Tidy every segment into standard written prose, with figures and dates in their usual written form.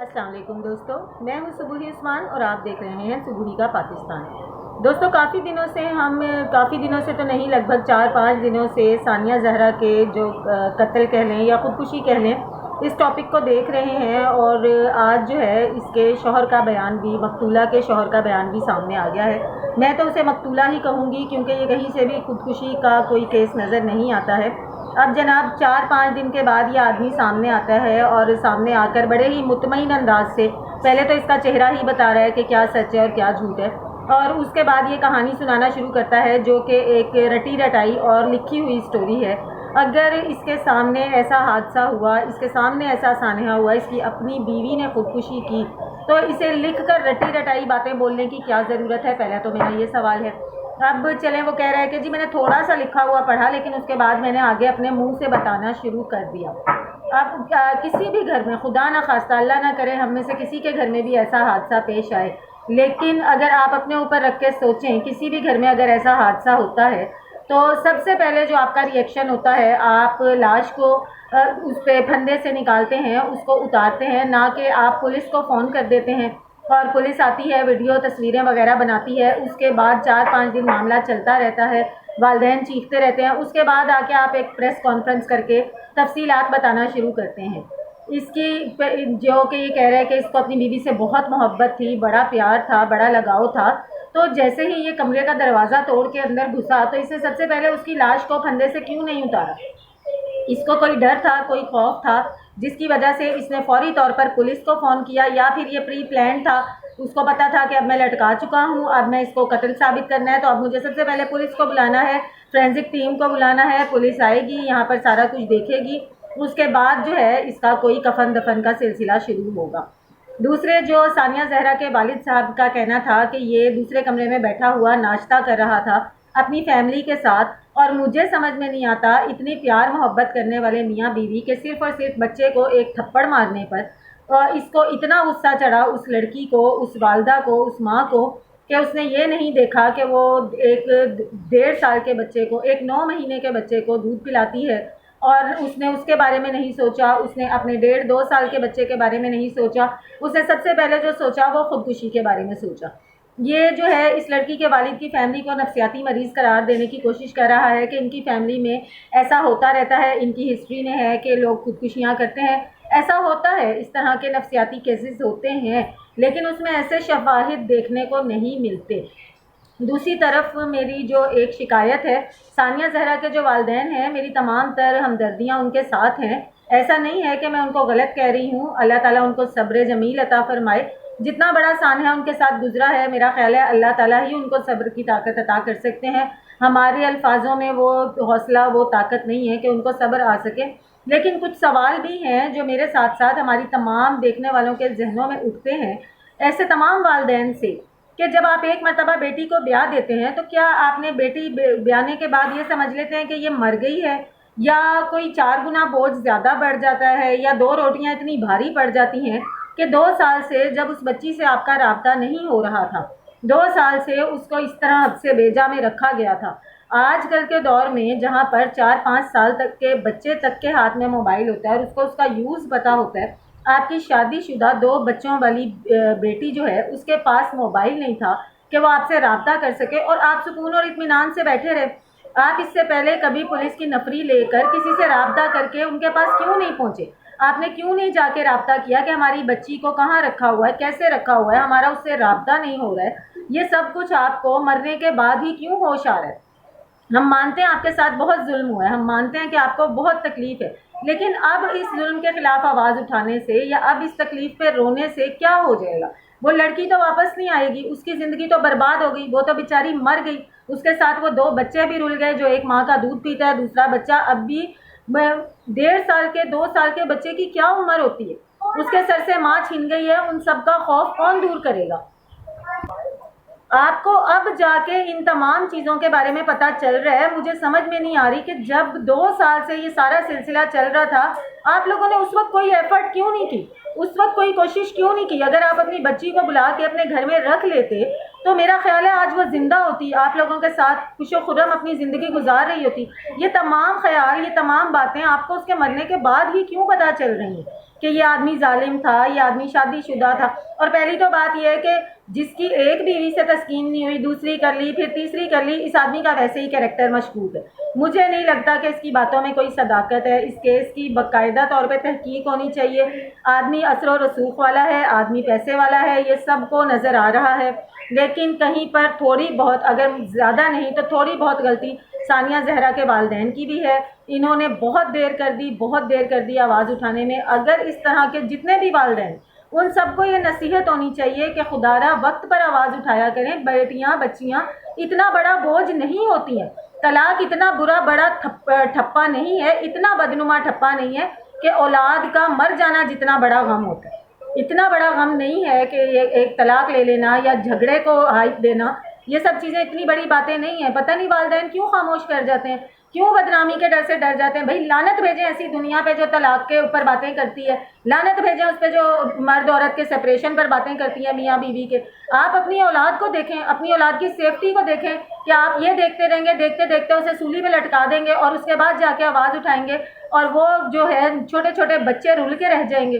السلام علیکم دوستو، میں ہوں سبوہی عثمان اور آپ دیکھ رہے ہیں سبوہی کا پاکستان۔ دوستو کافی دنوں سے تو نہیں، لگ بھگ 4-5 دنوں سے ثانیہ زہرا کے جو قتل کہہ لیں یا خودکشی کہہ لیں، اس ٹاپک کو دیکھ رہے ہیں اور آج جو ہے اس کے شوہر کا بیان بھی، مقتولہ کے شوہر کا بیان بھی سامنے آ گیا ہے۔ میں تو اسے مقتولہ ہی کہوں گی کیونکہ یہ کہیں سے بھی خودکشی کا کوئی کیس نظر نہیں آتا ہے۔ اب جناب 4-5 دن کے بعد یہ آدمی سامنے آتا ہے اور سامنے آ کر بڑے ہی مطمئن انداز سے پہلے تو اس کا چہرہ ہی بتا رہا ہے کہ کیا سچ ہے اور کیا جھوٹ ہے، اور اس کے بعد یہ کہانی سنانا شروع کرتا ہے جو کہ ایک رٹی رٹائی اور لکھی ہوئی سٹوری ہے۔ اگر اس کے سامنے ایسا حادثہ ہوا، اس کے سامنے ایسا سانحہ ہوا، اس کی اپنی بیوی نے خودکشی کی، تو اسے لکھ کر رٹی رٹائی باتیں بولنے کی کیا ضرورت ہے؟ پہلا تو میرا یہ سوال ہے۔ اب چلیں، وہ کہہ رہا ہے کہ جی میں نے تھوڑا سا لکھا ہوا پڑھا لیکن اس کے بعد میں نے آگے اپنے منہ سے بتانا شروع کر دیا۔ اب کسی بھی گھر میں، خدا نہ خواستہ، اللہ نہ کرے ہم میں سے کسی کے گھر میں بھی ایسا حادثہ پیش آئے، لیکن اگر آپ اپنے اوپر رکھ کے سوچیں، کسی بھی گھر میں اگر ایسا حادثہ ہوتا ہے تو سب سے پہلے جو آپ کا ری ایکشن ہوتا ہے، آپ لاش کو اس پہ پھندے سے نکالتے ہیں، اس کو اتارتے ہیں، نہ کہ آپ پولیس کو فون کر دیتے ہیں اور پولیس آتی ہے، ویڈیو تصویریں وغیرہ بناتی ہے، اس کے بعد 4-5 دن معاملہ چلتا رہتا ہے، والدین چیختے رہتے ہیں، اس کے بعد آ کے آپ ایک پریس کانفرنس کر کے تفصیلات بتانا شروع کرتے ہیں۔ اس کی جو کہ یہ کہہ رہا ہے کہ اس کو اپنی بیوی سے بہت محبت تھی، بڑا پیار تھا، بڑا لگاؤ تھا، تو جیسے ہی یہ کمرے کا دروازہ توڑ کے اندر گھسا تو اسے سب سے پہلے اس کی لاش کو پھندے سے کیوں نہیں اتارا؟ اس کو کوئی ڈر تھا، کوئی خوف تھا جس کی وجہ سے اس نے فوری طور پر پولیس کو فون کیا، یا پھر یہ پری پلان تھا، اس کو پتا تھا کہ اب میں لٹکا چکا ہوں، اب میں اس کو قتل ثابت کرنا ہے تو اب مجھے سب سے پہلے پولیس کو بلانا ہے، فورینسک ٹیم کو بلانا ہے، پولیس آئے گی، یہاں پر سارا کچھ دیکھے گی، اس کے بعد جو ہے اس کا کوئی کفن دفن کا سلسلہ شروع ہوگا۔ دوسرے جو ثانیہ زہرا کے والد صاحب کا کہنا تھا کہ یہ دوسرے کمرے میں بیٹھا ہوا ناشتہ کر رہا تھا اپنی فیملی کے ساتھ، اور مجھے سمجھ میں نہیں آتا اتنی پیار محبت کرنے والے میاں بیوی کے صرف اور صرف بچے کو ایک تھپڑ مارنے پر اس کو اتنا غصہ چڑھا، اس لڑکی کو، اس والدہ کو، اس ماں کو، کہ اس نے یہ نہیں دیکھا کہ وہ ایک 1.5 سال کے بچے کو، ایک 9 مہینے کے بچے کو دودھ پلاتی ہے، اور اس نے اس کے بارے میں نہیں سوچا، اس نے اپنے 1.5-2 سال کے بچے کے بارے میں نہیں سوچا، اس نے سب سے پہلے جو سوچا وہ خودکشی کے بارے میں سوچا۔ یہ جو ہے اس لڑکی کے والد کی فیملی کو نفسیاتی مریض قرار دینے کی کوشش کر رہا ہے کہ ان کی فیملی میں ایسا ہوتا رہتا ہے، ان کی ہسٹری میں ہے کہ لوگ خودکشیاں کرتے ہیں، ایسا ہوتا ہے، اس طرح کے نفسیاتی کیسز ہوتے ہیں، لیکن اس میں ایسے شواہد دیکھنے کو نہیں ملتے۔ دوسری طرف میری جو ایک شکایت ہے، ثانیہ زہرا کے جو والدین ہیں، میری تمام تر ہمدردیاں ان کے ساتھ ہیں، ایسا نہیں ہے کہ میں ان کو غلط کہہ رہی ہوں، اللہ تعالیٰ ان کو صبر جمیل عطا فرمائے۔ جتنا بڑا سانحہ ان کے ساتھ گزرا ہے، میرا خیال ہے اللہ تعالیٰ ہی ان کو صبر کی طاقت عطا کر سکتے ہیں، ہمارے الفاظوں میں وہ حوصلہ، وہ طاقت نہیں ہے کہ ان کو صبر آ سکے۔ لیکن کچھ سوال بھی ہیں جو میرے ساتھ ساتھ ہماری تمام دیکھنے والوں کے ذہنوں میں اٹھتے ہیں، ایسے تمام والدین سے، کہ جب آپ ایک مرتبہ بیٹی کو بیاہ دیتے ہیں تو کیا آپ نے بیٹی بیانے کے بعد یہ سمجھ لیتے ہیں کہ یہ مر گئی ہے، یا کوئی 4 گنا بوجھ زیادہ بڑھ جاتا ہے، یا 2 روٹیاں اتنی بھاری پڑ جاتی ہیں کہ 2 سال سے جب اس بچی سے آپ کا رابطہ نہیں ہو رہا تھا، 2 سال سے اس کو اس طرح حبس بیجا میں رکھا گیا تھا۔ آج کل کے دور میں جہاں پر 4-5 سال تک کے بچے تک کے ہاتھ میں موبائل ہوتا ہے اور اس کو اس کا یوز پتہ ہوتا ہے، آپ کی شادی شدہ 2 بچوں والی بیٹی جو ہے اس کے پاس موبائل نہیں تھا کہ وہ آپ سے رابطہ کر سکے اور آپ سکون اور اطمینان سے بیٹھے رہے۔ آپ اس سے پہلے کبھی پولیس کی نفری لے کر کسی سے رابطہ کر کے ان کے پاس کیوں نہیں پہنچے؟ آپ نے کیوں نہیں جا کے رابطہ کیا کہ ہماری بچی کو کہاں رکھا ہوا ہے، کیسے رکھا ہوا ہے، ہمارا اس سے رابطہ نہیں ہو رہا ہے؟ یہ سب کچھ آپ کو مرنے کے بعد ہی کیوں ہوش آ رہا ہے؟ ہم مانتے ہیں آپ کے ساتھ بہت ظلم ہوا ہے، ہم مانتے ہیں کہ آپ کو بہت تکلیف ہے، لیکن اب اس ظلم کے خلاف آواز اٹھانے سے یا اب اس تکلیف پہ رونے سے کیا ہو جائے گا؟ وہ لڑکی تو واپس نہیں آئے گی، اس کی زندگی تو برباد ہو گئی، وہ تو بیچاری مر گئی، اس کے ساتھ وہ 2 بچے بھی رل گئے، جو ایک ماں کا دودھ پیتا ہے، دوسرا بچہ اب بھی 1.5 سال کے، 2 سال کے بچے کی کیا عمر ہوتی ہے؟ اس کے سر سے ماں چھین گئی ہے، ان سب کا خوف کون دور کرے گا؟ آپ کو اب جا کے ان تمام چیزوں کے بارے میں پتہ چل رہا ہے، مجھے سمجھ میں نہیں آ رہی کہ جب 2 سال سے یہ سارا سلسلہ چل رہا تھا، آپ لوگوں نے اس وقت کوئی ایفرٹ کیوں نہیں کی، اس وقت کوئی کوشش کیوں نہیں کی؟ اگر آپ اپنی بچی کو بلا کے اپنے گھر میں رکھ لیتے تو میرا خیال ہے آج وہ زندہ ہوتی، آپ لوگوں کے ساتھ خوش و خرم اپنی زندگی گزار رہی ہوتی۔ یہ تمام خیال، یہ تمام باتیں آپ کو اس کے مرنے کے بعد ہی کیوں پتہ چل رہی ہیں کہ یہ آدمی ظالم تھا، یہ آدمی شادی شدہ تھا؟ اور پہلی تو بات یہ ہے کہ جس کی ایک بیوی سے تسکین نہیں ہوئی، دوسری کر لی، پھر تیسری کر لی، اس آدمی کا ویسے ہی کیریکٹر مشکوک ہے۔ مجھے نہیں لگتا کہ اس کی باتوں میں کوئی صداقت ہے۔ اس کیس کی باقاعدہ طور پہ تحقیق ہونی چاہیے۔ آدمی اثر و رسوخ والا ہے، آدمی پیسے والا ہے، یہ سب کو نظر آ رہا ہے، لیکن کہیں پر تھوڑی بہت، اگر زیادہ نہیں تو تھوڑی بہت غلطی ثانیہ زہرا کے والدین کی بھی ہے۔ انہوں نے بہت دیر کر دی آواز اٹھانے میں۔ اگر اس طرح کے جتنے بھی والدین، ان سب کو یہ نصیحت ہونی چاہیے کہ خدا را وقت پر آواز اٹھایا کریں۔ بیٹیاں بچیاں اتنا بڑا بوجھ نہیں ہوتی ہیں، طلاق اتنا بڑا ٹھپا نہیں ہے، اتنا بدنما ٹھپا نہیں ہے کہ اولاد کا مر جانا جتنا بڑا غم ہوتا ہے، اتنا بڑا غم نہیں ہے کہ ایک طلاق لے لینا یا جھگڑے کو ہائپ دینا۔ یہ سب چیزیں اتنی بڑی باتیں نہیں ہیں۔ پتہ نہیں والدین کیوں خاموش کر جاتے ہیں، کیوں بدنامی کے ڈر سے ڈر جاتے ہیں؟ بھائی لعنت بھیجیں ایسی دنیا پہ جو طلاق کے اوپر باتیں کرتی ہے، لعنت بھیجیں اس پہ جو مرد عورت کے سپریشن پر باتیں کرتی ہے، میاں بیوی کے۔ آپ اپنی اولاد کو دیکھیں، اپنی اولاد کی سیفٹی کو دیکھیں کہ آپ یہ دیکھتے رہیں گے، دیکھتے دیکھتے اسے سولی پہ لٹکا دیں گے اور اس کے بعد جا کے آواز اٹھائیں گے اور وہ جو ہے چھوٹے چھوٹے بچے رول کے رہ جائیں گے۔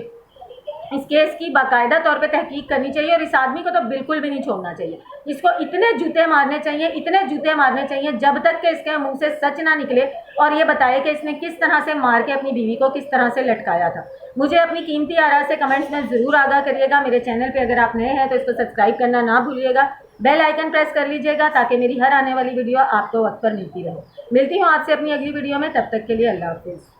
اس کیس کی باقاعدہ طور پہ تحقیق کرنی چاہیے اور اس آدمی کو تو بالکل بھی نہیں چھوڑنا چاہیے۔ اس کو اتنے جوتے مارنے چاہیے جب تک کہ اس کے منہ سے سچ نہ نکلے اور یہ بتائے کہ اس نے کس طرح سے مار کے اپنی بیوی کو کس طرح سے لٹکایا تھا۔ مجھے اپنی قیمتی آراء سے کمنٹس میں ضرور آگاہ کریے گا۔ میرے چینل پہ اگر آپ نئے ہیں تو اس کو سبسکرائب کرنا نہ بھولیے گا، بیل آئیکن پریس کر لیجیے گا تاکہ میری ہر آنے والی ویڈیو آپ کو وقت پر ملتی رہے۔ ملتی ہوں آپ سے اپنی اگلی ویڈیو میں، تب تک کے لیے اللہ حافظ۔